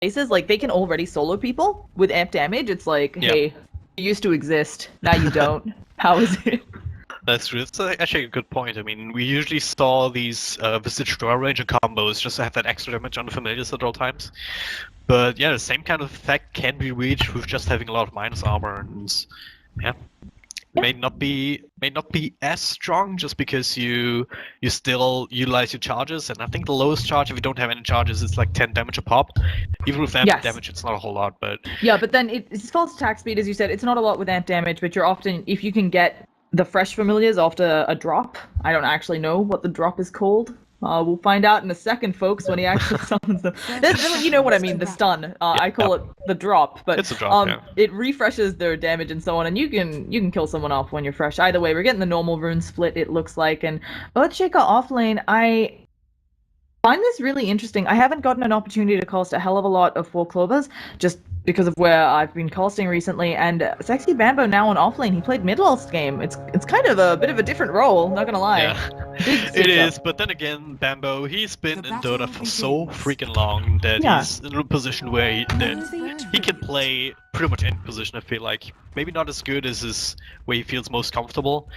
places, like they can already solo people with amp damage. It's like, hey, you used to exist, now you don't. How is it? That's true. It's actually a good point. I mean, we usually saw these Visage Draw Ranger combos just to have that extra damage on the familiars at all times. But yeah, the same kind of effect can be reached with just having a lot of minus armor, and yeah, may not be as strong just because you still utilize your charges. And I think the lowest charge, if you don't have any charges, is like 10 damage a pop. Even with amp damage, it's not a whole lot. But yeah, but then it's false attack speed, as you said. It's not a lot with amp damage, but you're often, if you can get the fresh familiars after a drop. I don't actually know what the drop is called. We'll find out in a second, folks, when he actually summons them. You know what I mean, the stun. I call it the drop, but it's a drop, it refreshes their damage and so on, and you can kill someone off when you're fresh. Either way, we're getting the normal rune split, it looks like, and Earthshaker offlane, I find this really interesting. I haven't gotten an opportunity to cast a hell of a lot of 4 Clovers, just because of where I've been casting recently, and Sexy Bambo now on offlane. He played mid last game. It's kind of a bit of a different role, not gonna lie. Yeah, it is, but then again, Bambo, he's been in Dota for so freaking long that he's in a position where he can play pretty much any position, I feel like. Maybe not as good as where he feels most comfortable,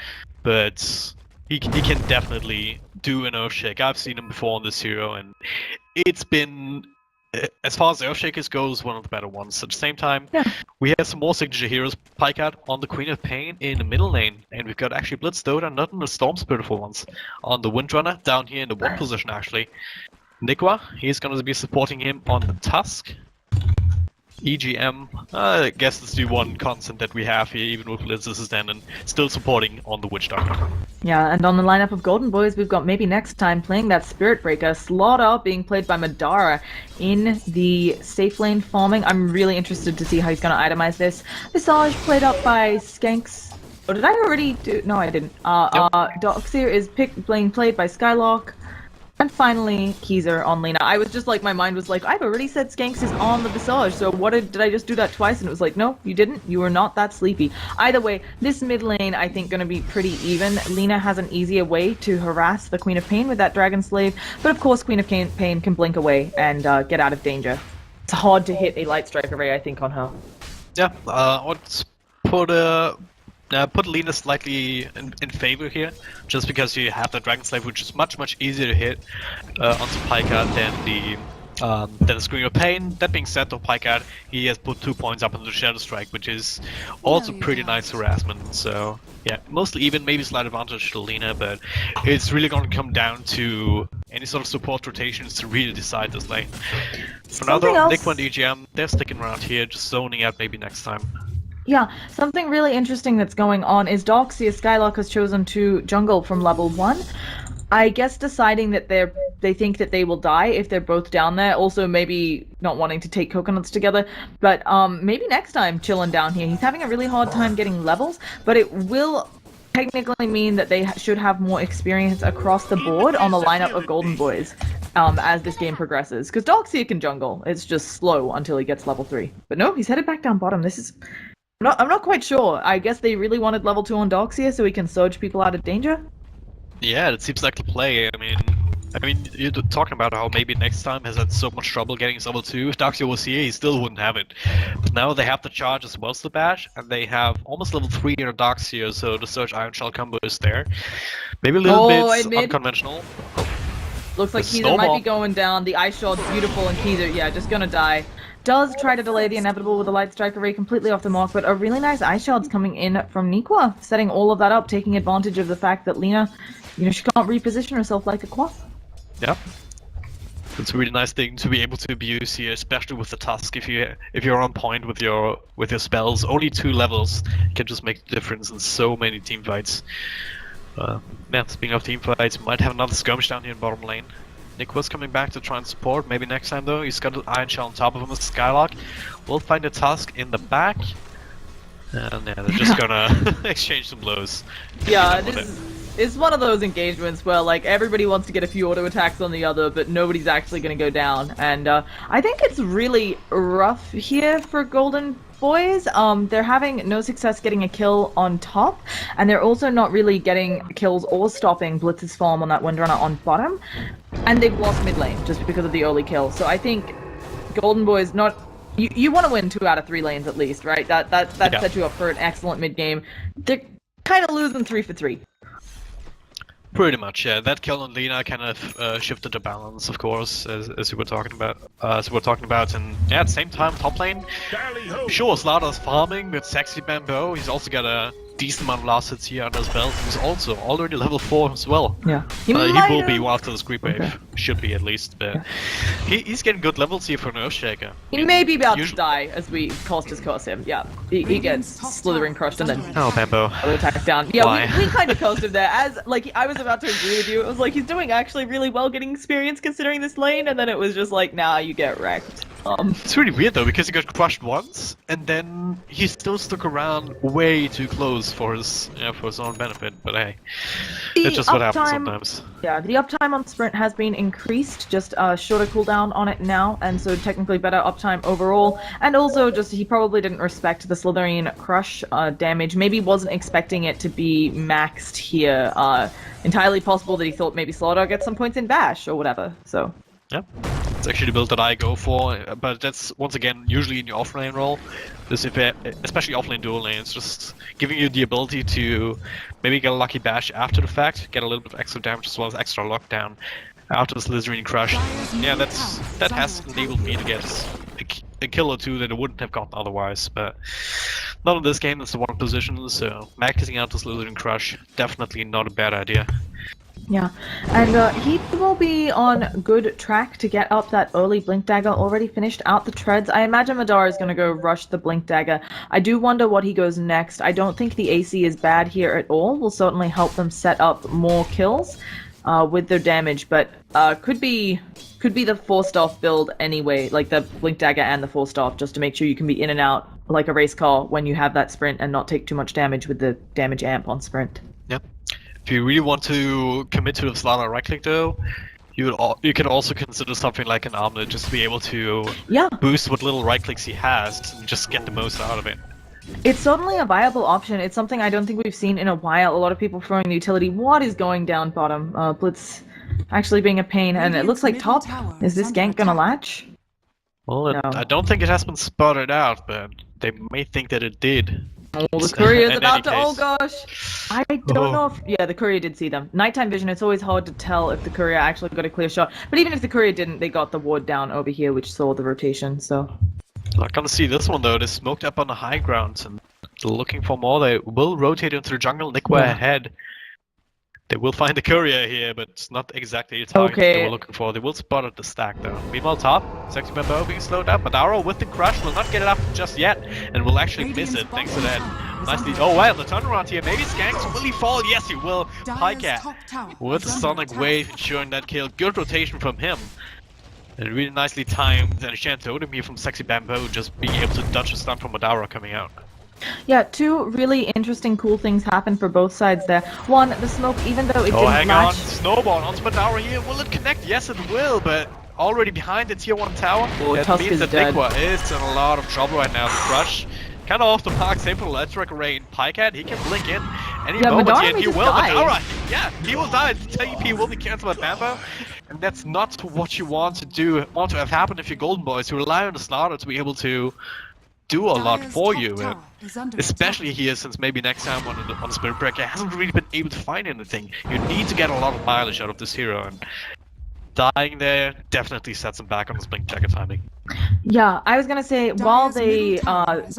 but he can definitely do an Earthshake. I've seen him before on this hero, and it's been, as far as Earthshakers goes, one of the better ones. At the same time, we have some more signature heroes. Pycat on the Queen of Pain in the middle lane, and we've got actually Blitz Dota, not in the Storm Spiritful ones, on the Windrunner, down here in the 1 position actually. Nikwa, he's going to be supporting him on the Tusk. EGM, I guess it's the one constant that we have here, even with Blitz Assistant, and still supporting on the Witch Doctor. Yeah, and on the lineup of Golden Boys, we've got maybe next time playing that Spirit Breaker. Slaughter being played by Madara in the safe lane farming. I'm really interested to see how he's going to itemize this. Visage played up by Skanks. Oh, did I already do? No, I didn't. Doxir is being played by Skylark. And finally, Keezer on Lena. I was just like, my mind was like, I've already said Skanks is on the Visage, so what did I just do that twice? And it was like, no, you didn't. You were not that sleepy. Either way, this mid lane, I think, going to be pretty even. Lena has an easier way to harass the Queen of Pain with that Dragon Slave, but of course, Queen of Pain can blink away and get out of danger. It's hard to hit a Light Strike Array, I think, on her. Yeah, let's put Lena slightly in favor here, just because you have the Dragon Slave, which is much easier to hit onto Pycat than the Screen of Pain. That being said, though, Pycat, he has put 2 points up on the Shadow Strike, which is also pretty nice harassment. So yeah, mostly even, maybe slight advantage to Lena, but it's really going to come down to any sort of support rotations to really decide this lane. For now, though, Nick and EGM, they're sticking around here, just zoning out maybe next time. Yeah, something really interesting that's going on is Doxia Skylark has chosen to jungle from level 1. I guess deciding that they think that they will die if they're both down there. Also, maybe not wanting to take coconuts together. But maybe next time chilling down here. He's having a really hard time getting levels, but it will technically mean that they should have more experience across the board on the lineup of Golden Boys as this game progresses. Because Doxia can jungle. It's just slow until he gets level 3. But no, he's headed back down bottom. This is... I'm not quite sure. I guess they really wanted level 2 on Doxia so he can surge people out of danger? Yeah, it seems like the play. I mean, you're talking about how maybe next time has had so much trouble getting his level 2. If Doxia was here, he still wouldn't have it. But now they have the charge as well as the bash, and they have almost level 3 in Doxia, so the Surge Iron Shell combo is there. Maybe a little bit unconventional. Looks like Keezer might be going down. The Ice Shard's beautiful, and Keezer, yeah, just gonna die. Does try to delay the inevitable with a Light Strike Array completely off the mark, but a really nice Ice Shard's coming in from Nikwa, setting all of that up, taking advantage of the fact that Lena, she can't reposition herself like a Quaff. Yeah. It's a really nice thing to be able to abuse here, especially with the Tusk. If you're on point with your spells, only 2 levels can just make the difference in so many teamfights. Yeah, speaking of teamfights, might have another skirmish down here in bottom lane. Nick was coming back to try and support. Maybe next time though. He's got an Iron Shell on top of him with Skylark. We'll find a Tusk in the back. And yeah, they're just gonna exchange some blows. Yeah, it's one of those engagements where like everybody wants to get a few auto attacks on the other, but nobody's actually gonna go down. And I think it's really rough here for Golden Boys. They're having no success getting a kill on top, and they're also not really getting kills or stopping Blitz's farm on that Windrunner on bottom, and they've lost mid lane just because of the early kill. So I think Golden Boys not. You want to win 2 out of 3 lanes at least, right? That sets you up for an excellent mid game. They're kind of losing 3 for 3. Pretty much, yeah. That kill on Lina kind of shifted the balance, of course, as we were talking about. And yeah, at the same time, top lane. Sure, Slaughter's farming with sexy Bamboo. He's also got a decent amount of last hits here under his belt. He's also already level 4 as well. Yeah, he will be after this creep wave. Okay. Should be at least, but he's getting good levels here for an Earthshaker. He may be about to die as we curse him. Yeah, he gets slithering crushed and then Bamboo attack down. Yeah, we kind of cursed him there. As like I was about to agree with you, it was like he's doing actually really well getting experience considering this lane, and then it was just like, nah, you get wrecked. It's really weird though, because he got crushed once, and then he still stuck around way too close for his own benefit. But hey, it's just what happens sometimes. Yeah, the uptime on Sprint has been increased, just a shorter cooldown on it now, and so technically better uptime overall. And also, just he probably didn't respect the Slitherian Crush damage. Maybe wasn't expecting it to be maxed here. Entirely possible that he thought maybe Slaughter gets some points in Bash or whatever. So. Yeah, it's actually the build that I go for, but that's once again usually in your offlane role. Especially offlane dual lanes, just giving you the ability to maybe get a lucky bash after the fact, get a little bit of extra damage as well as extra lockdown after the Slitherian Crush. Yeah, that has enabled me to get a kill or 2 that I wouldn't have gotten otherwise, but not in this game. It's the 1 position, so maxing out the Slitherian Crush definitely not a bad idea. Yeah, and he will be on good track to get up that early Blink Dagger, already finished out the treads. I imagine Madara is going to go rush the Blink Dagger. I do wonder what he goes next. I don't think the AC is bad here at all. Will certainly help them set up more kills with their damage, but could be the forced off build anyway, like the Blink Dagger and the forced off, just to make sure you can be in and out like a race car when you have that sprint and not take too much damage with the damage amp on sprint. Yep. If you really want to commit to the Slaughter right click though, you can also consider something like an Omelette, just to be able to boost what little right clicks he has and just get the most out of it. It's certainly a viable option. It's something I don't think we've seen in a while. A lot of people throwing the utility. What is going down bottom? Blitz actually being a pain, and it looks like top. Is this gank gonna latch? Well, No. I don't think it has been spotted out, but they may think that it did. Oh, the courier's In about to. any Oh case. gosh, I don't know if. Yeah, the courier did see them. Nighttime vision. It's always hard to tell if the courier actually got a clear shot. But even if the courier didn't, they got the ward down over here, which saw the rotation. So. Not gonna see this one though. They smoked up on the high ground and they're looking for more. They will rotate into the jungle. Nikwa ahead. They will find the courier here, but it's not exactly the target they were looking for. They will spot at the stack though. Meanwhile, top, Sexy Bamboo being slowed up. Madara with the crush will not get it up just yet, and will actually miss it thanks to that. Nicely. Oh wow, the turnaround here. Maybe Skanks will he fall? Yes, he will. Pycat with the Sonic Wave ensuring that kill. Good rotation from him. And really nicely timed and a chance to Totem here from Sexy Bamboo, just being able to dodge a stun from Madara coming out. Yeah, 2 really interesting, cool things happen for both sides there. 1, the smoke, even though it didn't hang latch. on, Snowball onto Madara here. Will it connect? Yes, it will, but already behind the tier 1 tower. Oh, that Tusk means is that dead. Nikwa is in a lot of trouble right now. The crush kind of off the mark, same for the electric rain. Pycat, he can blink in any moment Madara here, and he just will. died. Madara, yeah, he will die. The TP will be cancelled by Bamboo. And that's not what you want to have happen if you're Golden Boys. You rely on the Slaughter to be able to do a lot for you, especially here since maybe next time on Spirit Breaker hasn't really been able to find anything. You need to get a lot of mileage out of this hero, and dying there definitely sets him back on his Blink Dagger timing. Yeah, I was gonna say, while they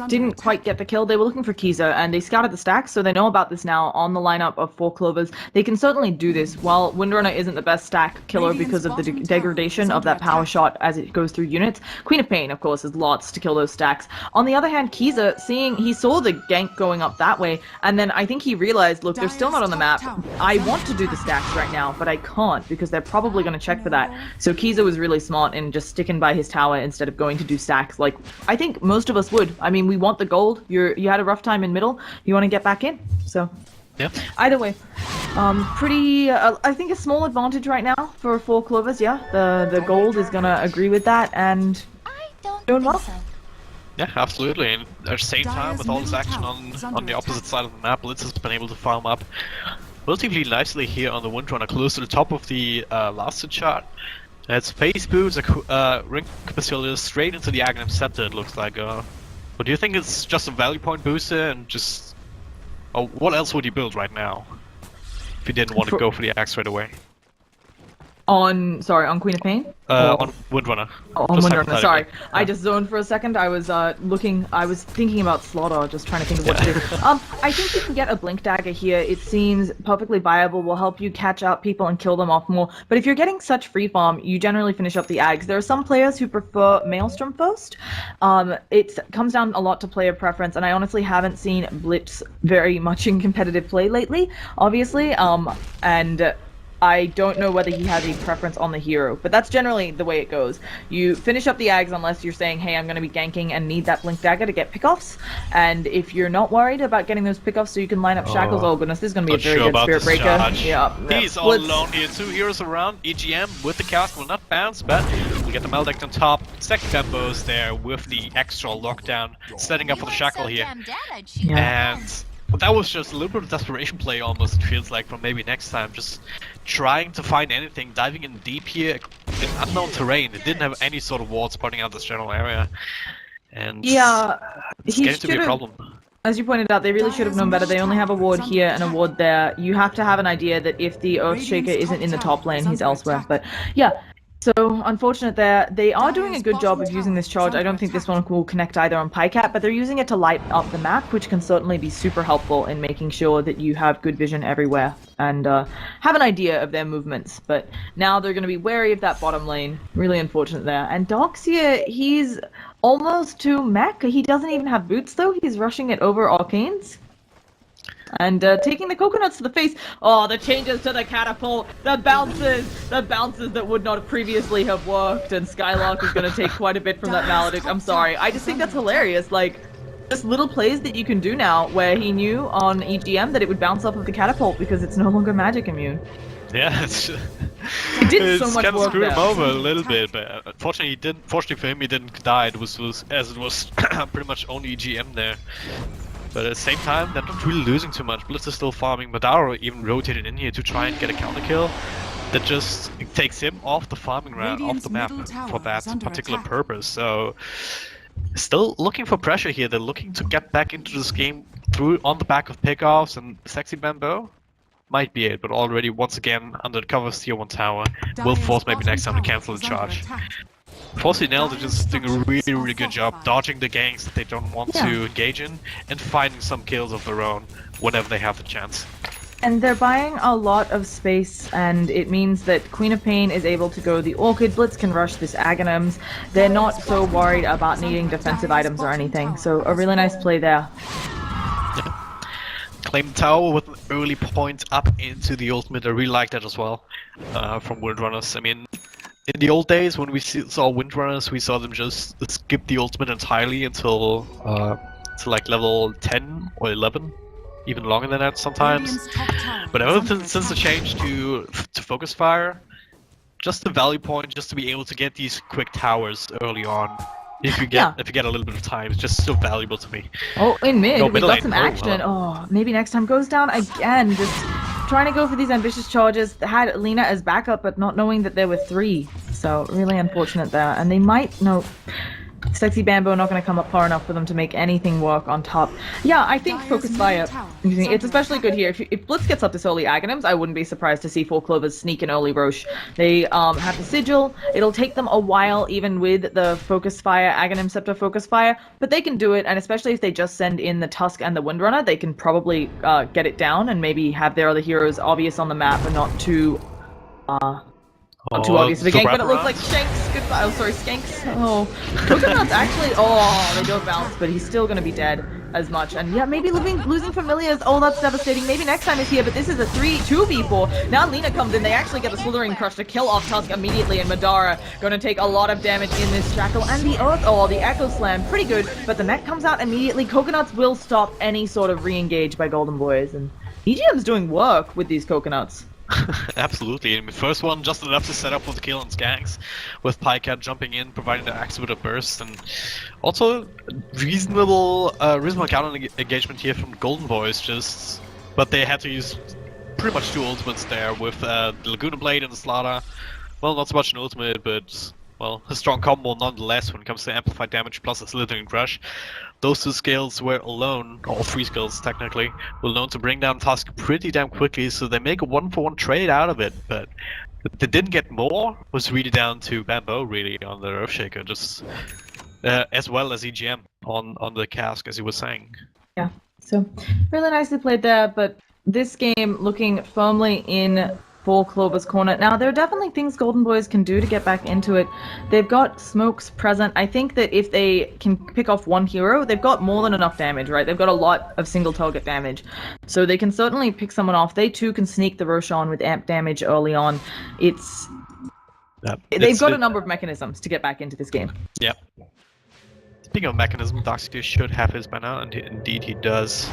didn't quite get the kill, they were looking for Kiza, and they scouted the stacks, so they know about this now on the lineup of 4 Clovers. They can certainly do this. While Windrunner isn't the best stack killer because of the degradation of that power shot as it goes through units, Queen of Pain, of course, has lots to kill those stacks. On the other hand, Kiza, he saw the gank going up that way, and then I think he realized, look, they're still not on the map. I want to do the stacks right now, but I can't, because they're probably gonna check for that. So Kiza was really smart in just sticking by his tower instead of going to do stacks like I think most of us would. I mean, we want the gold. You had a rough time in middle. You want to get back in. So Yep. Either way, pretty. I think a small advantage right now for 4 Clovers. Yeah, the gold is gonna agree with that and doing well. Yeah, absolutely. And at the same time, with all this action on the opposite side of the map, Blitz has been able to farm up relatively nicely here on the Windrunner, close to the top of the last hit chart. That's face boots, a ring capacity straight into the Aghanim Scepter, it looks like. But do you think it's just a value point booster and just... Oh, what else would you build right now? If you didn't want to go for the axe right away. On Queen of Pain? On Windrunner. Oh, on Windrunner, sorry. I just zoned for a second. I was thinking about Slaughter, just trying to think of what to do. I think you can get a Blink Dagger here. It seems perfectly viable, will help you catch up people and kill them off more. But if you're getting such free farm, you generally finish up the Ags. There are some players who prefer Maelstrom first. It comes down a lot to player preference, and I honestly haven't seen Blitz very much in competitive play lately, obviously. And I don't know whether he has a preference on the hero, but that's generally the way it goes. You finish up the Ags unless you're saying, hey, I'm going to be ganking and need that Blink Dagger to get pickoffs. And if you're not worried about getting those pickoffs so you can line up Shackles, oh goodness, this is going to be a very good Spirit Breaker. Yeah, he's all alone here, 2 heroes around, EGM with the cast will not bounce, but we'll get the Maldeck on top. Second Bambo's there with the extra lockdown, setting up for the Shackle here. And that was just a little bit of desperation play almost, it feels like, from maybe next time. Just trying to find anything, diving in deep here in unknown terrain. It didn't have any sort of wards pointing out this general area. And yeah, it's getting to be a problem. As you pointed out, they really should have known better. They only have a ward here and a ward there. You have to have an idea that if the Earthshaker isn't in the top lane, he's elsewhere. But yeah. So, unfortunate there. They are doing a good job of using this charge. I don't think this one will connect either on Pycat, but they're using it to light up the map, which can certainly be super helpful in making sure that you have good vision everywhere and have an idea of their movements. But now they're going to be wary of that bottom lane. Really unfortunate there. And Dox here, he's almost to mech. He doesn't even have boots, though. He's rushing it over Arcanes. And taking the coconuts to the face. Oh, the changes to the catapult, the bounces that would not previously have worked. And Skylark is going to take quite a bit from that Maledict. I'm sorry. I just think that's hilarious. Like, just little plays that you can do now where he knew on EGM that it would bounce off of the catapult because it's no longer magic immune. Yeah, it's so much kind of work screwed him there. over a little bit, but unfortunately, fortunately for him, he didn't die. It was as it was pretty much only EGM there. But at the same time, they're not really losing too much. Blitz is still farming. Madara even rotated in here to try and get a counter kill. That just takes him off the farming round, off the map for that particular purpose. So, still looking for pressure here. They're looking to get back into this game through on the back of pickoffs, and Sexy Bambo might be it, but already once again under the cover of Tier 1 tower, will force maybe next time to cancel the charge. Fortunately, they're just doing a really good job dodging the ganks that they don't want to engage in and finding some kills of their own whenever they have the chance. And they're buying a lot of space, and it means that Queen of Pain is able to go the Orchid, Blitz can rush this Aghanims. They're not so worried about needing defensive items or anything, so a really nice play there. Claim the tower with an early point up into the ultimate. I really like that as well from Windrunners. I mean, in the old days when we saw Windrunners, we saw them just skip the ultimate entirely until like level 10 or 11, even longer than that sometimes. But ever since the change to focus fire, just the value point, just to be able to get these quick towers early on. If you get a little bit of time, it's just so valuable to me. Oh, in mid, we got some action. Oh, maybe next time goes down again. Just trying to go for these ambitious charges. Had Lina as backup, but not knowing that there were 3. So really unfortunate there. And they might Sexy Bambo not going to come up far enough for them to make anything work on top. Yeah, I think Focus Fire, it's especially good here. If Blitz gets up this early Aghanims, I wouldn't be surprised to see 4 Clovers sneak an early Roche. They have the Sigil. It'll take them a while, even with the Focus Fire, Aghanim Scepter Focus Fire, but they can do it, and especially if they just send in the Tusk and the Windrunner, they can probably get it down and maybe have their other heroes obvious on the map and not too obvious of a gank, but it looks like Shanks. Goodbye. Oh, sorry, Skanks. Oh, Coconut's actually. Oh, they don't bounce, but he's still gonna be dead as much. And yeah, maybe losing Familiars. Oh, that's devastating. Maybe next time is here, but this is a 2v4. Now Lina comes in. They actually get the Slithering Crush to kill off Tusk immediately, and Madara gonna take a lot of damage in this Shackle. And the Earth. Oh, the Echo Slam, pretty good. But the mech comes out immediately. Coconuts will stop any sort of re-engage by Golden Boys, and EGM's doing work with these Coconuts. Absolutely. I mean, first one just enough to set up for the kill on Skanks, with Pycat jumping in, providing the axe with a burst, and also reasonable counter engagement here from Golden Boys. But they had to use pretty much 2 ultimates there with the Laguna Blade and the Slaughter. well, not so much an ultimate, but well, a strong combo nonetheless when it comes to amplified damage plus a slithering crush. Those two skills were alone, all three skills technically, were known to bring down Tusk pretty damn quickly, so they make a 1-for-1 trade out of it, but they didn't get more was really down to Bambo really on the Earthshaker, just as well as EGM on the cask, as he was saying. Yeah, so really nicely played there, but this game looking firmly in for Clover's corner. Now, there are definitely things Golden Boys can do to get back into it. They've got smokes present. I think that if they can pick off one hero, they've got more than enough damage, right? They've got a lot of single target damage. So they can certainly pick someone off. They too can sneak the Roshan with amp damage early on. They've got a number of mechanisms to get back into this game. Yep. Speaking of mechanism, Darkseer should have his by now, and indeed he does.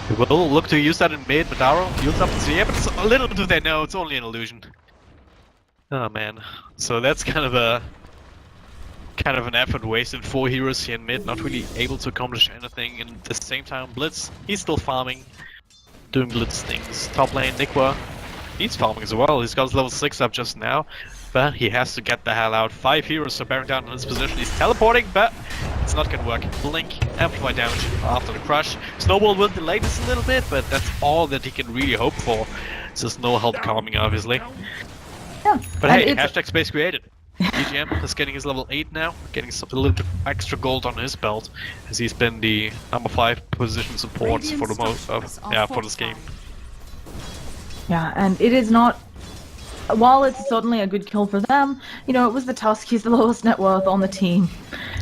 We will look to use that in mid, Madaro yields up to yeah, but a little do they know, it's only an illusion. Oh man. So that's kind of an effort wasted. 4 heroes here in mid, not really able to accomplish anything, and at the same time Blitz, he's still farming, doing Blitz things. Top lane, Nikwa, he's farming as well, he's got his level 6 up just now. But he has to get the hell out. 5 heroes are bearing down on his position. He's teleporting, but it's not gonna work. Blink, amplify damage after the crush. Snowball will delay this a little bit, but that's all that he can really hope for. There's no help coming, obviously. Yeah. But hey, hashtag space created. EGM is getting his level 8 now, getting a little bit extra gold on his belt, as he's been the number 5 position support for the most of for this game. Yeah, and it is not. While it's certainly a good kill for them, you know, it was the Tusk, he's the lowest net worth on the team.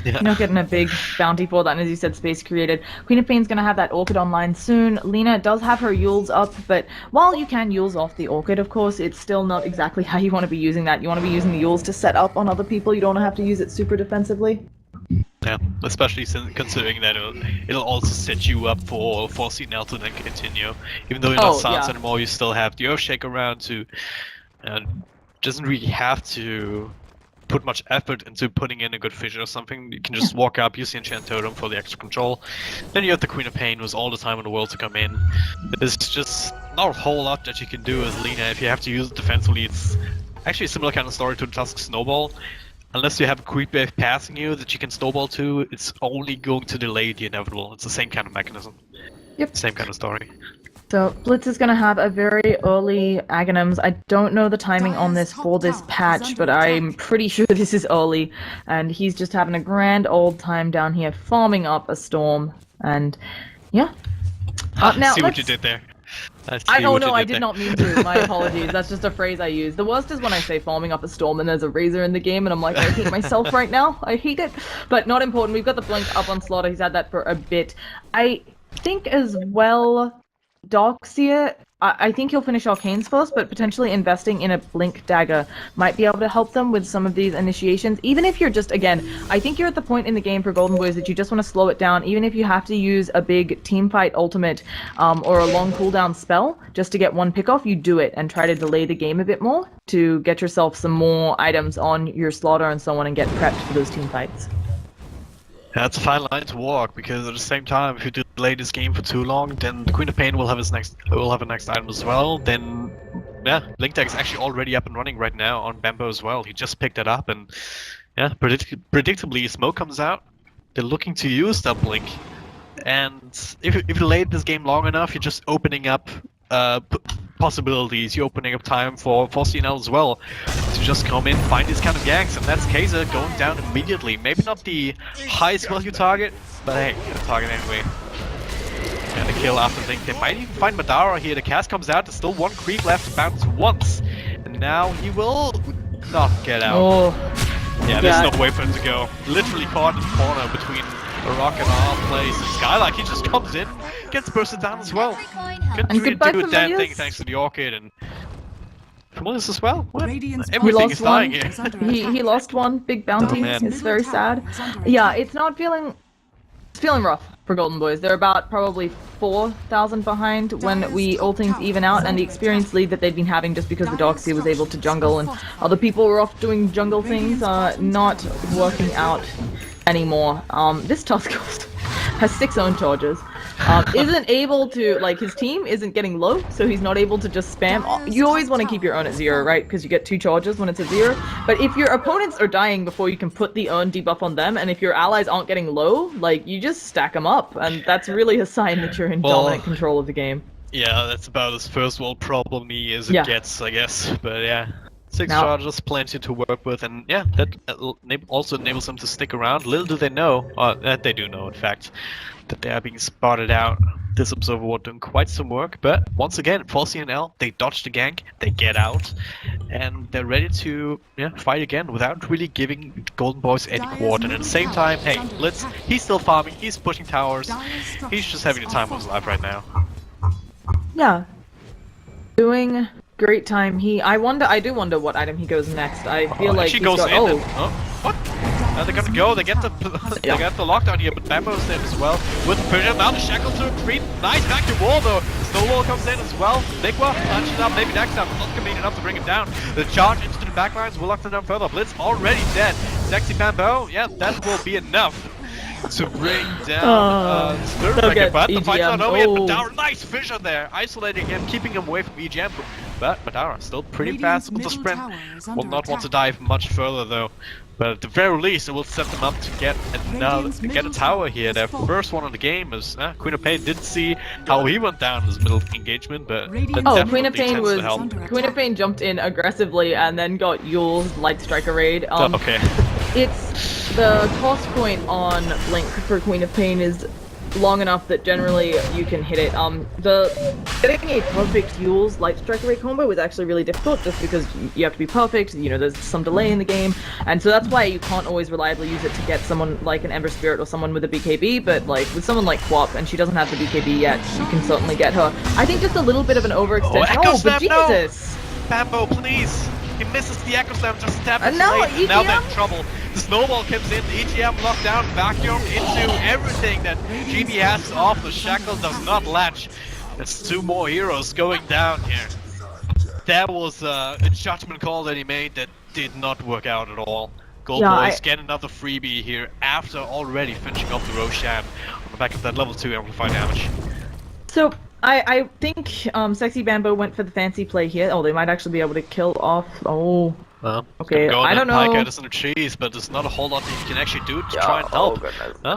Yeah. You're not getting a big bounty for that, and as you said, space created. Queen of Pain's gonna have that Orchid online soon. Lena does have her Yules up, but while you can Yules off the Orchid, of course, it's still not exactly how you want to be using that. You want to be using the Yules to set up on other people, you don't have to use it super defensively. Yeah, especially considering that it'll also set you up for CNL to then continue. Even though you're not Sans anymore, you still have the Earthshake around to... doesn't really have to put much effort into putting in a good fissure or something. You can just walk up, use the Enchant Totem for the extra control. Then you have the Queen of Pain with all the time in the world to come in. There's just not a whole lot that you can do as Lena if you have to use it defensively. It's actually a similar kind of story to the Tusk Snowball. Unless you have a creep wave passing you that you can snowball to, it's only going to delay the inevitable. It's the same kind of mechanism. Yep. Same kind of story. So Blitz is going to have a very early Aghanims. I don't know the timing on this for this patch, but I'm pretty sure this is early. And he's just having a grand old time down here, farming up a Storm. And yeah. Now see what you did there. I did not mean to. My apologies. That's just a phrase I use. The worst is when I say farming up a Storm and there's a Razor in the game and I'm like, I hate myself right now. I hate it. But not important. We've got the Blink up on Slaughter. He's had that for a bit. I think as well... Darkseer, I think he'll finish Arcanes first, but potentially investing in a Blink Dagger might be able to help them with some of these initiations. Even if you're just, again, I think you're at the point in the game for Golden Boys that you just want to slow it down, even if you have to use a big teamfight ultimate or a long cooldown spell just to get one pick off, you do it and try to delay the game a bit more to get yourself some more items on your Slaughter and so on and get prepped for those teamfights. That's a fine line to walk, because at the same time, if you delay this game for too long, then the Queen of Pain will have a next item as well. Then, yeah, Blink Tag is actually already up and running right now on Bambo as well. He just picked it up, and yeah, predictably, smoke comes out. They're looking to use that Blink, and if you delay this game long enough, you're just opening up possibilities. You're opening up time for CNL as well to just come in, find these kind of ganks, and that's Kaiser going down immediately. Maybe not the highest value target, but hey, a target anyway. And a kill after Blink. They might even find Madara here. The cast comes out. There's still one creep left to bounce once, and now he will not get out. Oh, yeah, there's no way for him to go. Literally caught in the corner between a rock and a hard place. And Skylark, he just comes in, gets bursted down as well. Couldn't really do a damn thing thanks to the Orchid, and Familius as well. What? Everything is dying here. he lost one big bounty. It's very sad. Yeah, it's feeling rough for Golden Boys. They're about probably 4,000 behind when all things even out, and the experience lead that they'd been having just because the Darkseer was able to jungle and other people were off doing jungle things are not working out anymore. This Tusk has 6 own charges. Isn't able to, like, his team isn't getting low, so he's not able to just spam. You always want to keep your own at 0, right? Because you get 2 charges when it's at 0. But if your opponents are dying before you can put the earn debuff on them, and if your allies aren't getting low, like, you just stack them up, and that's really a sign that you're in dominant control of the game. Yeah, that's about as first world problem-y as it gets, I guess. But yeah. 6 charges, plenty to work with, and yeah, that also enables them to stick around. Little do they know, that they do know, in fact, that they are being spotted out. This Observer Ward doing quite some work, but once again, for CNL, they dodge the gank, they get out, and they're ready to fight again without really giving Golden Boys any quarter. And at the same time, hey, he's still farming, he's pushing towers, he's just having the time of his life right now. Yeah. Doing great time. I do wonder what item he goes next. I feel like he goes in. What? They're gonna go. They get the they got the lockdown here, but Bambo's there as well with the pressure. Now the shackle to retreat. Nice vacuum wall though. Snowball comes in as well. Ligwa punches up. Maybe next time, not convenient enough to bring him down. The charge into the backlines will lock them down further. Blitz already dead. Sexy Bambo. Yeah, that will be enough to bring down Spirit Breaker, but the fight's not over yet. Madara, nice fissure there, isolating him, keeping him away from EGM. But Madara still pretty fast with the sprint. Will not want to dive much further though. But at the very least, it will set them up to get a tower here. Their first one of the game is Queen of Pain. Didn't see how he went down in his middle engagement, but Queen of Pain jumped in aggressively and then got Yule's Light Striker raid. Okay. It's the cost point on Blink for Queen of Pain is long enough that generally you can hit it. Getting a perfect Yule's Light Striker raid combo is actually really difficult just because you have to be perfect, there's some delay in the game, and so that's why you can't always reliably use it to get someone like an Ember Spirit or someone with a BKB, but like with someone like Quap, and she doesn't have the BKB yet, you can certainly get her. I think just a little bit of an overextension. But Jesus! No. Bambo, please! He misses the Echo Slam just a step too late. Now they're in trouble. The Snowball comes in, the EGM locked down, vacuum into everything that GB has to offer. The Shackle does not latch. There's 2 more heroes going down here. That was a judgment call that he made that did not work out at all. Gold Boys get another freebie here after already finishing off the Roshan on the back of that level 2 amplify damage. So I think Sexy Bambo went for the fancy play here. Oh, they might actually be able to kill off. Oh. Okay, I don't know. Pycat is in the trees, but there's not a whole lot that you can actually do to try and help.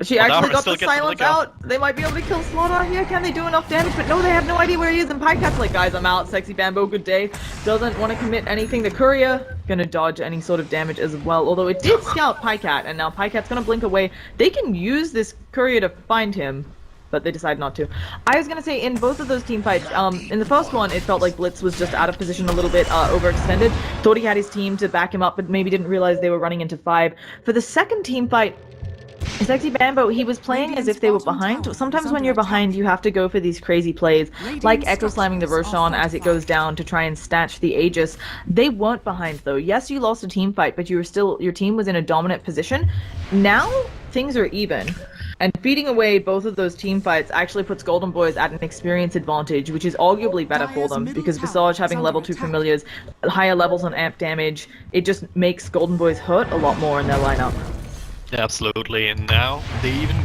She actually got the silence out. They might be able to kill Slaughter here. Can they do enough damage? But no, they have no idea where he is. And Pycat's like, guys, I'm out. Sexy Bambo, good day. Doesn't want to commit anything. The Courier gonna dodge any sort of damage as well. Although it did scout Pycat, and now Pycat's gonna blink away. They can use this Courier to find him, but they decide not to. I was gonna say, in both of those team fights, in the first one, it felt like Blitz was just out of position a little bit, overextended. Thought he had his team to back him up, but maybe didn't realize they were running into 5. For the second team fight, Sexy Bambo, he was playing as if they were behind. Sometimes when you're behind, you have to go for these crazy plays, like Echo Slamming the Roshan as it goes down to try and snatch the Aegis. They weren't behind, though. Yes, you lost a team fight, but your team was in a dominant position. Now, things are even. And feeding away both of those team fights actually puts Golden Boys at an experience advantage, which is arguably better for them, because Visage having level 2 familiars, higher levels on amp damage, it just makes Golden Boys hurt a lot more in their lineup. Yeah, absolutely, and now they even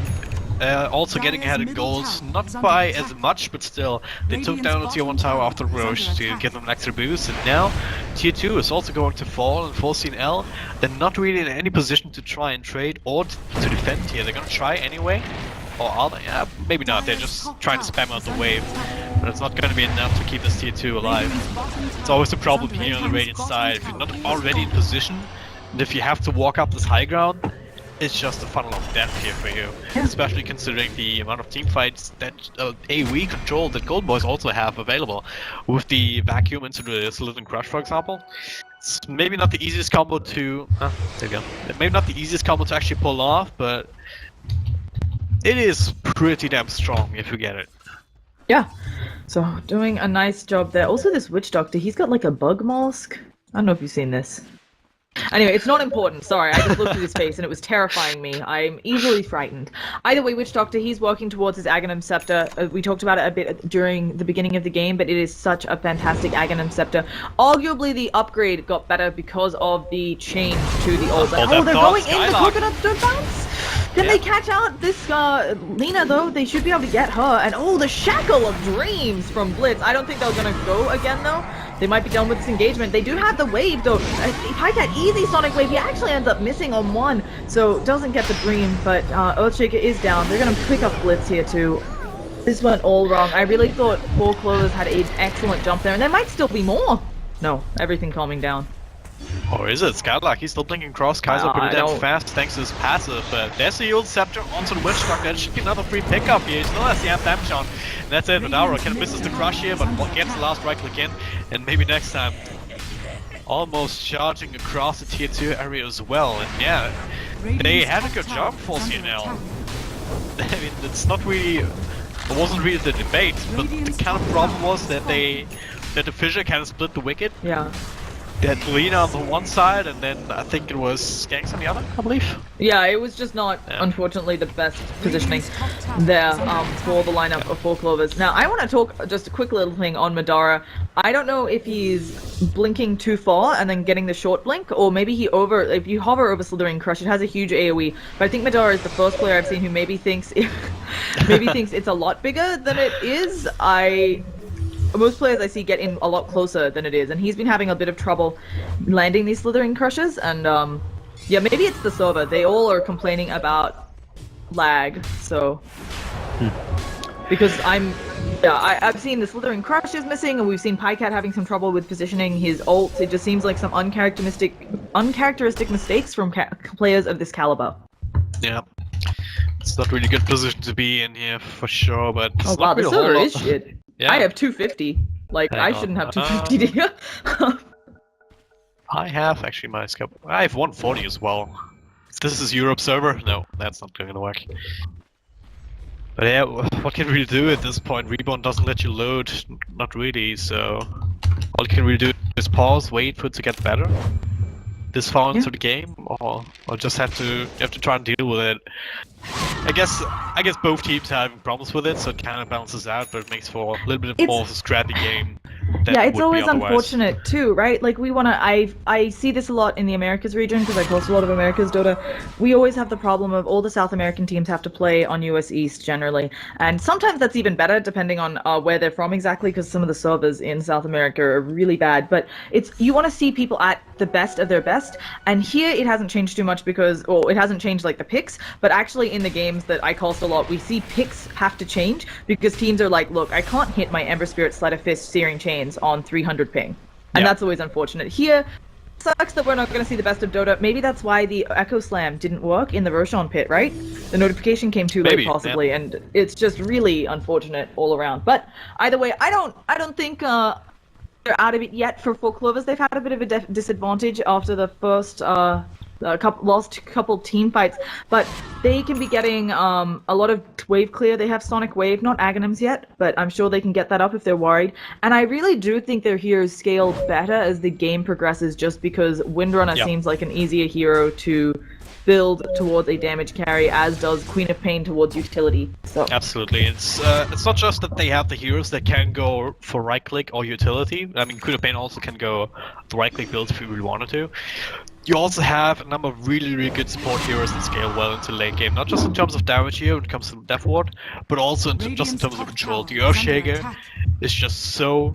also getting ahead in goals, not by as much, but still, they took down the tier 1 tower after Roche to give them an extra boost, and now tier 2 is also going to fall, and for CNL, they're not really in any position to try and trade or to defend here. They're gonna try anyway, or are they? Yeah, maybe not, they're just trying to spam out the wave, but it's not gonna be enough to keep this tier 2 alive. It's always a problem here on the Radiant side, if you're not already in position, and if you have to walk up this high ground, it's just a funnel of death here for you, especially considering the amount of team fights that AoE control that Gold Boys also have available. With the vacuum into the Slithin Crush, for example, it's maybe not the easiest combo to there you go. Maybe not the easiest combo to actually pull off, but it is pretty damn strong if you get it. Yeah, so doing a nice job there. Also, this Witch Doctor, he's got like a bug mask. I don't know if you've seen this. Anyway, it's not important. Sorry, I just looked at his face and it was terrifying me. I'm easily frightened. Either way, Witch Doctor, he's working towards his Aghanim Scepter. We talked about it a bit during the beginning of the game, but it is such a fantastic Aghanim Scepter. Arguably, the upgrade got better because of the change to the old. Oh, they're going in! The coconuts don't bounce! Can they catch out this Lena though? They should be able to get her. And oh, the Shackle of Dreams from Blitz. I don't think they're gonna go again though. They might be done with this engagement. They do have the wave though. Pycat easy Sonic Wave. He actually ends up missing on one, so doesn't get the dream. But Earthshaker is down. They're gonna pick up Blitz here too. This went all wrong. I really thought 4 Clovers had an excellent jump there, and there might still be more. No, everything calming down. Or is it? Skylark, he's still blinking cross. Kaiser pretty damn fast thanks to his passive. There's the Yield Scepter onto the Witchstock. That should be another free pickup here. He still has the amp damage on. And that's it. Madara can misses the crush here, but gets the last right click in. And maybe next time. Almost charging across the tier 2 area as well. And yeah, they had a good job for CNL. I mean, it's not really. It wasn't really the debate, but the kind of problem was that the Fissure kind of split the wicket. Yeah. They had Lena on the one side, and then I think it was Skanks on the other, I believe. Yeah, it was just not, unfortunately, the best positioning there for the lineup of 4 Clovers. Now, I want to talk just a quick little thing on Madara. I don't know if he's blinking too far and then getting the short blink, or maybe if you hover over Slithering Crush, it has a huge AoE. But I think Madara is the first player I've seen who maybe thinks it's a lot bigger than it is. Most players I see get in a lot closer than it is, and he's been having a bit of trouble landing these Slithering Crushes, and yeah, maybe it's the server. They all are complaining about lag, so... Because I've seen the Slithering Crushes missing, and we've seen Pycat having some trouble with positioning his ults. It just seems like some uncharacteristic mistakes from players of this caliber. Yeah. It's not really good position to be in here, for sure, but... Oh wow, the server is shit. Yeah. I have 250. Like, I shouldn't have 250, do you? I have actually my scope. I have 140 as well. If this is Europe server, no, that's not going to work. But yeah, what can we do at this point? Reborn doesn't let you load, not really, so... All you can really do is pause, wait for it to get better. This far into the game, or just have to try and deal with it. I guess both teams are having problems with it, so it kind of balances out, but it makes for a little bit more of a scrappy game. Yeah, it's always unfortunate too, right? Like I see this a lot in the Americas region because I post a lot of Americas Dota. We always have the problem of all the South American teams have to play on US East generally, and sometimes that's even better depending on where they're from exactly, because some of the servers in South America are really bad. But you want to see people at the best of their best, and here it hasn't changed too much it hasn't changed like the picks, but actually in the games that I cast a lot, we see picks have to change because teams are like, look, I can't hit my Ember Spirit, Sleight of Fist, Searing Chains on 300 ping. And that's always unfortunate. Here, sucks that we're not going to see the best of Dota. Maybe that's why the Echo Slam didn't work in the Roshan pit, right? The notification came too late, possibly, and it's just really unfortunate all around. But either way, I don't think they're out of it yet for 4 Clovers. They've had a bit of a disadvantage after the first last couple team fights, but they can be getting a lot of wave clear. They have Sonic Wave, not Aghanims yet, but I'm sure they can get that up if they're worried. And I really do think their heroes scale better as the game progresses, just because Windrunner seems like an easier hero to build towards a damage carry, as does Queen of Pain towards utility. So absolutely, it's not just that they have the heroes that can go for right click or utility. I mean, Queen of Pain also can go the right click builds if you really wanted to. You also have a number of really good support heroes that scale well into late game, not just in terms of damage here when it comes to Death Ward, but also in terms of control. The Earthshaker is just so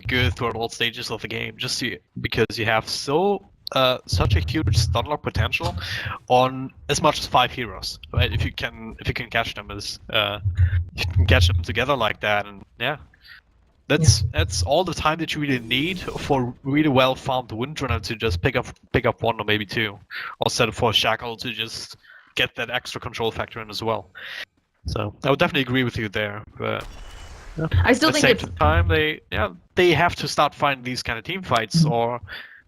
good throughout all stages of the game, just because you have such a huge stun lock potential on as much as 5 heroes, right? If you can catch them together like that, and that's all the time that you really need for really well farmed Windrunner to just pick up 1 or maybe 2, or set up for a Shackle to just get that extra control factor in as well. So I would definitely agree with you there. But I still think at the same time they have to start finding these kind of team fights, or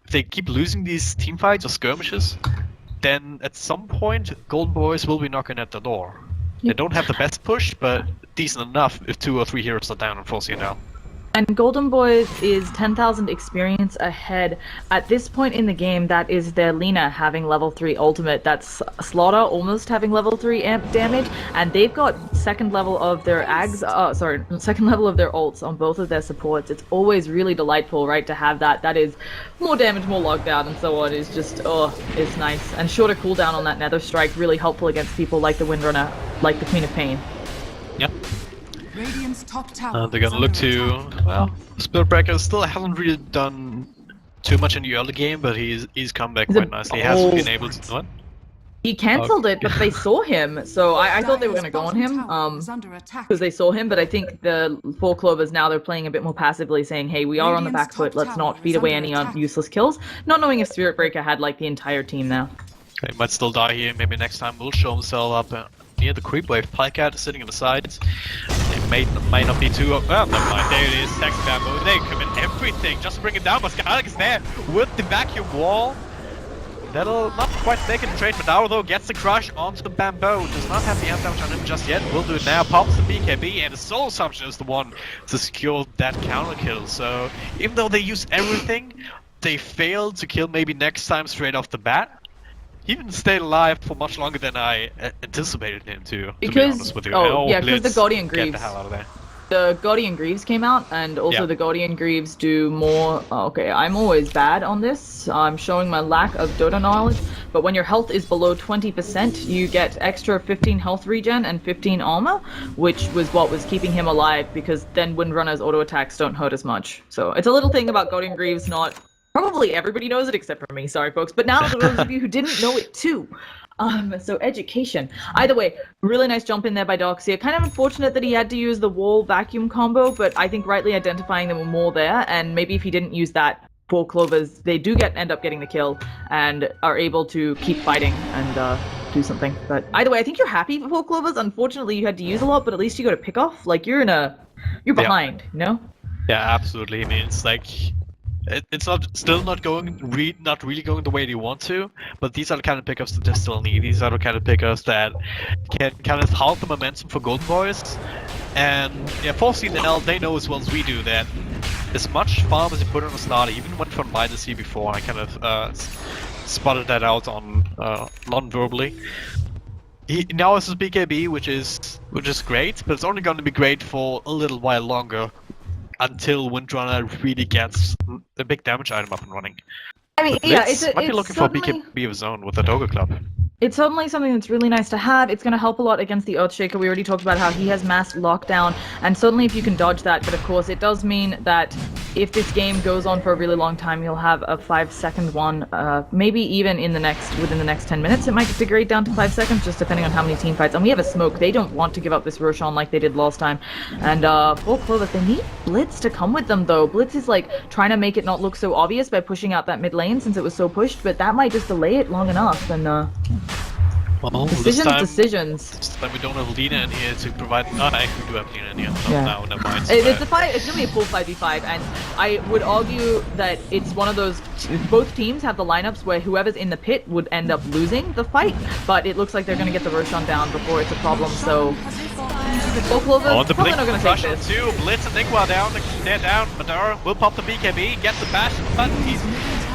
if they keep losing these team fights or skirmishes, then at some point Golden Boys will be knocking at the door. They don't have the best push, but decent enough if 2 or 3 heroes are down on 4 CNL. And Golden Boys is 10,000 experience ahead. At this point in the game, that is their Lina having level 3 ultimate. That's Slaughter almost having level 3 amp damage. And they've got second level of their second level of their ults on both of their supports. It's always really delightful, right, to have that. That is more damage, more lockdown, and so on. Is just, it's nice. And shorter cooldown on that Nether Strike, really helpful against people like the Windrunner, like the Queen of Pain. Yep. They're gonna look to, well, Spiritbreaker still hasn't really done too much in the early game, but he's come back quite nicely. He hasn't been able to. What? He cancelled it, but they saw him, so I thought they were gonna go on him, because they saw him. But I think the Four Clovers now they're playing a bit more passively, saying, "Hey, we are on the back foot. Let's not feed away any useless kills." Not knowing if Spiritbreaker had like the entire team now. He might still die here. Maybe next time will show himself up near the creep wave. Pikecat is sitting on the sides. It might not be too. Well, never mind. There it is. Text Bamboo. They commit everything. Just bring it down. But Skylark is there with the vacuum wall. That'll not quite make it trade. Madara though gets the crush onto the Bamboo. Does not have the amp damage on him just yet. Will do it now. Pops the BKB, and the Soul Assumption is the one to secure that counter kill. So even though they use everything, they fail to kill maybe next time straight off the bat. He even stayed alive for much longer than I anticipated him to be honest with you. Because the Guardian Greaves. Get the hell out of there. The Guardian Greaves came out, and also the Guardian Greaves do more... okay, I'm always bad on this. I'm showing my lack of Dota knowledge, but when your health is below 20%, you get extra 15 health regen and 15 armor, which was what was keeping him alive, because then Windrunner's auto attacks don't hurt as much. So it's a little thing about Guardian Greaves, not... Probably everybody knows it except for me, sorry folks, but now for those of you who didn't know it too. So education. Either way, really nice jump in there by Doxia. Kind of unfortunate that he had to use the wall vacuum combo, but I think rightly identifying them were more there, and maybe if he didn't use that, Four Clovers, they do end up getting the kill, and are able to keep fighting and do something. But either way, I think you're happy for Four Clovers. Unfortunately, you had to use a lot, but at least you got a pick off. Like, you're behind, you know? Yeah, absolutely. I mean, it's like... It's still not really going the way they want to, but these are the kind of pickups that they still need. These are the kind of pickups that can kind of halt the momentum for Golden Boys. And yeah, for CNL, they know as well as we do that as much farm as you put on a starter, even went from minus here before, I kind of spotted that out on non-verbally. He now has his BKB, which is great, but it's only going to be great for a little while longer. Until Windrunner really gets a big damage item up and running. I mean, yeah, might be looking for a BKB of his own with the Doga Club. It's certainly something that's really nice to have. It's going to help a lot against the Earthshaker. We already talked about how he has mass lockdown, and certainly if you can dodge that, but of course it does mean that if this game goes on for a really long time, you'll have a 5-second one, maybe even within the next 10 minutes. It might degrade down to 5 seconds, just depending on how many team fights. And we have a smoke. They don't want to give up this Roshan like they did last time. And Four Clovers, they need Blitz to come with them, though. Blitz is like trying to make it not look so obvious by pushing out that mid lane since it was so pushed, but that might just delay it long enough. And well, decisions. This time we don't have Lina in here to provide. No, we do have Lina in here. No, never mind. It's gonna be a full 5v5, and I would argue that it's one of those. Both teams have the lineups where whoever's in the pit would end up losing the fight, but it looks like they're gonna get the Roshan down before it's a problem. So, Four Clovers probably not gonna take this. Two Blitz and Nigwa down. They're down. Madara will pop the BKB, get the bash, but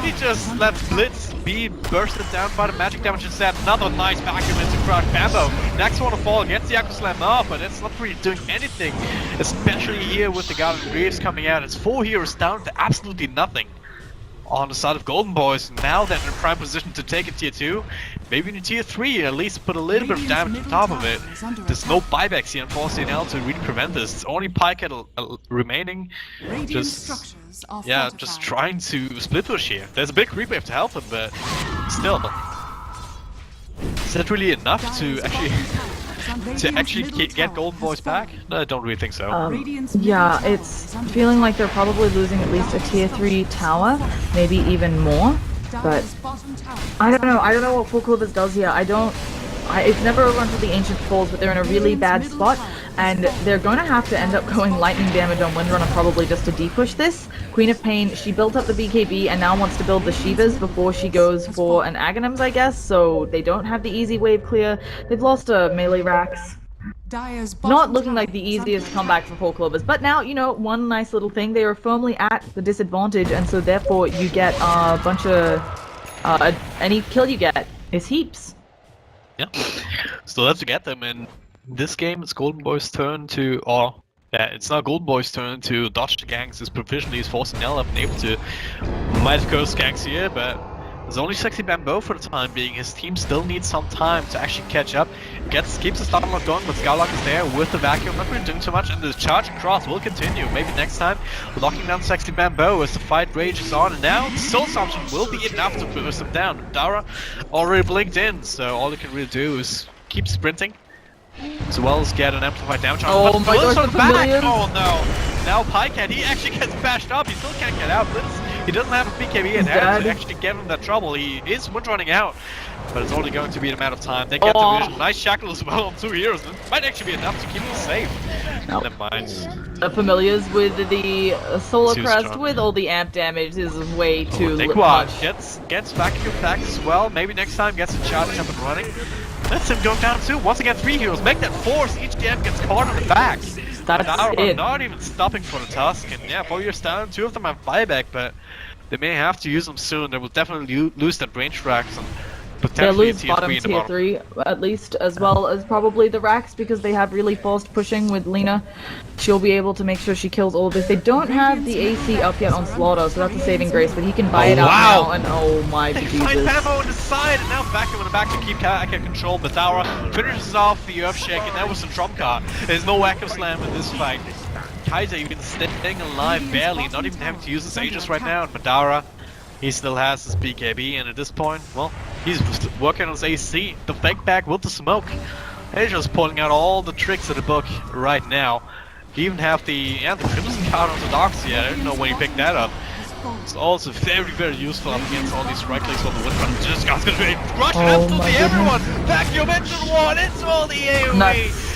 he just lets Blitz be bursted down by the magic damage instead. Another nice vacuum into crush Bambo. Next one to fall gets the Aqua Slam off, but it's not really doing anything. Especially here with the Guardian Greaves coming out. It's 4 heroes down to absolutely nothing on the side of Golden Boys. Now they're in prime position to take a tier 2. Maybe in tier 3, at least put a little bit of damage on top of it. There's no buybacks here on 4CNL to really prevent this. It's only Pikecat remaining. Just trying to split push here. There's a big creep wave to help him, but still. Is that really enough to actually get Golden Boys back? No, I don't really think so. Yeah, it's feeling like they're probably losing at least a tier 3 tower, maybe even more. But I don't know what Four Clovers does here. It's never over until the Ancient falls, but they're in a really bad spot, and they're going to have to end up going lightning damage on Windrunner probably just to de-push this. Queen of Pain, she built up the BKB and now wants to build the Shivas before she goes for an Aghanims, I guess, so they don't have the easy wave clear. They've lost a melee Rax. Not looking like the easiest comeback for 4 Clovers, but now, you know, one nice little thing, they are firmly at the disadvantage, and so therefore you get a bunch of, any kill you get is heaps. Yeah, still have to get them, and this game it's Golden Boy's turn to, or yeah, it's now Golden Boy's turn to dodge the ganks, as provisionally is forcing L up and able to might curse ganks here, but there's only Sexy Bamboo for the time being. His team still needs some time to actually catch up. Keeps the start lock going, but Skylock is there with the vacuum, not really doing too much, and the charge across will continue. Maybe next time, locking down Sexy Bamboo as the fight rages on, and now Soul Assumption will be enough to burst him down. Dara already blinked in, so all he can really do is keep sprinting, as well as get an amplified damage on. Oh my gosh, the back! Oh no! Now Pycat, he actually gets bashed up, he still can't get out. Blitz, he doesn't have a BKB in hand to actually give him that trouble. He is running out, but it's only going to be a matter of time. They get the vision. Nice shackle as well on 2 heroes. It might actually be enough to keep him safe. Nope. Never mind. The familiars with the Solar Crest strong. with all the amp damage is way too much. much. Gets vacuum back as well. Maybe next time gets a charge up and running. That's him going down too. Once again, 3 heroes. Make that 4 so each game gets caught on the back. That's it. Not even stopping for the task. And yeah, 4 years down, 2 of them have buyback, but they may have to use them soon. They will definitely lose that range racks and They'll potentially lose bottom tier 3 at least, as well as probably the racks, because they have really forced pushing with Lena. She'll be able to make sure she kills all of this. They don't have the AC up yet on Slaughter, so that's a saving grace, but he can buy it out now, and oh my They Jesus. find Pamo on the side, and now vacuum in the back to keep control, but Dara finishes off the Earthshake, and that was the trump card. There's no Echo Slam in this fight. Kaiser even staying alive barely, not even having to use his Aegis right now, and Madara, he still has his BKB, and at this point, well, he's working on his AC, the fake back with the smoke. He's just pulling out all the tricks of the book right now. He even have the Crimson card on the Darkseid. I didn't know when he picked that up. It's also very useful up against all these right clicks on the wood, but just got gonna be crushing absolutely everyone! Vacuum into the wall, into all the AoE!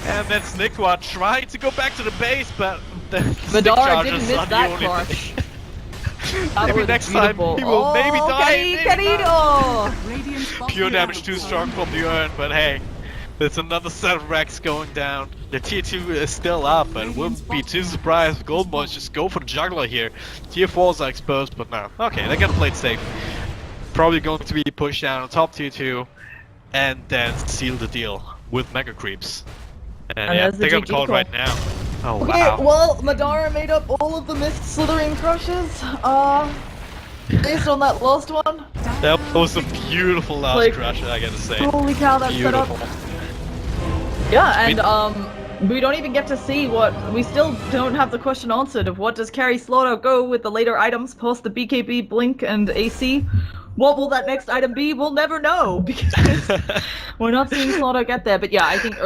And then Snickwa tried to go back to the base, but the Madara didn't miss that crush. Maybe next beautiful. Time he will maybe die. Querido. Pure damage too strong from the urn, but hey, there's another set of racks going down. The tier 2 is still up, but wouldn't be too surprised if Golden Boys just go for the juggler here. Tier 4s are exposed, but no. Okay, they're gonna play it safe. Probably going to be pushed down on top tier 2, and then seal the deal with Mega Creeps. And yeah, they're gonna call it right now. Oh, okay, wow. well, Madara made up all of the missed slithering crushes, based on that last one. That was a beautiful last crush, I gotta say. Holy cow, that's set up. Yeah, and we don't even get to see we still don't have the question answered of what does carry Slaughter go with the later items post the BKB, Blink, and AC. What will that next item be? We'll never know, because we're not seeing Slaughter get there, but yeah, I think